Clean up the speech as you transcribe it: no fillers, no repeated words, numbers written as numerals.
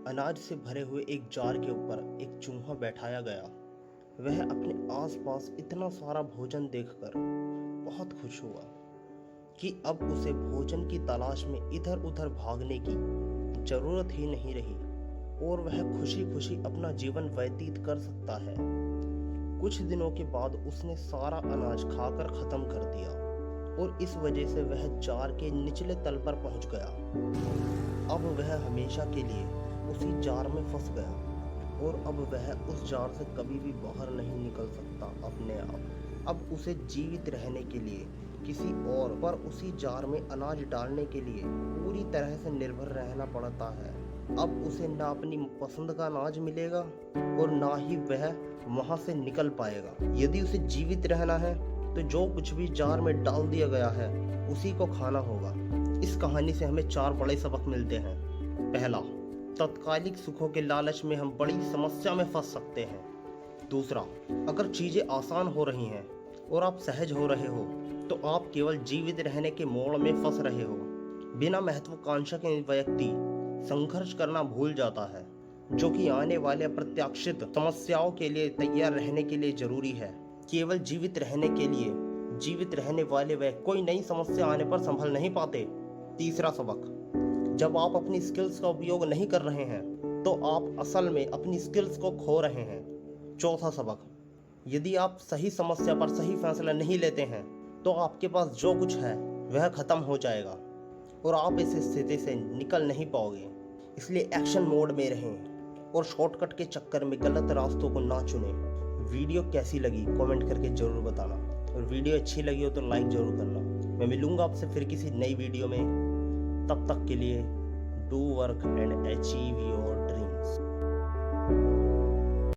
अनाज से भरे हुए एक जार के ऊपर एक चूहा बैठाया गया। वह अपने आसपास इतना सारा भोजन देखकर बहुत खुश हुआ कि अब उसे भोजन की तलाश में इधर उधर भागने की जरूरत ही नहीं रही और वह खुशी खुशी अपना जीवन व्यतीत कर सकता है। कुछ दिनों के बाद उसने सारा अनाज खाकर खत्म कर दिया और इस वजह से वह जार के निचले तल पर पहुंच गया। अब वह हमेशा के लिए उसी जार में फंस गया और अब वह उस जार से कभी भी बाहर नहीं निकल सकता अपने आप। अब उसे जीवित रहने के लिए किसी और पर उसी जार में अनाज डालने के लिए पूरी तरह से निर्भर रहना पड़ता है। अब उसे ना अपनी पसंद का अनाज मिलेगा और ना ही वह वहां से निकल पाएगा। यदि उसे जीवित रहना है तो जो कुछ भी जार में डाल दिया गया है उसी को खाना होगा। इस कहानी से हमें 4 बड़े सबक मिलते हैं। पहला, तात्कालिक सुखों के लालच में हम बड़ी समस्या में फंस सकते हैं। दूसरा, अगर चीजें आसान हो रही हैं और आप सहज हो रहे हो तो आप केवल जीवित रहने के मोड़ में फंस रहे हो। बिना महत्वाकांक्षा के व्यक्ति संघर्ष करना भूल जाता है, जो कि आने वाले अप्रत्याशित समस्याओं के लिए तैयार रहने के लिए जरूरी है। केवल जीवित रहने के लिए जीवित रहने वाले वह कोई नई समस्या आने पर संभल नहीं पाते। तीसरा सबक, जब आप अपनी स्किल्स का उपयोग नहीं कर रहे हैं तो आप असल में अपनी स्किल्स को खो रहे हैं। चौथा सबक, यदि आप सही समस्या पर सही फैसला नहीं लेते हैं तो आपके पास जो कुछ है वह खत्म हो जाएगा और आप इस स्थिति से निकल नहीं पाओगे। इसलिए एक्शन मोड में रहें और शॉर्टकट के चक्कर में गलत रास्तों को ना चुनें। वीडियो कैसी लगी कमेंट करके जरूर बताना और वीडियो अच्छी लगी हो तो लाइक जरूर करना। मैं मिलूंगा आपसे फिर किसी नई वीडियो में। तब तक के लिए do work and achieve your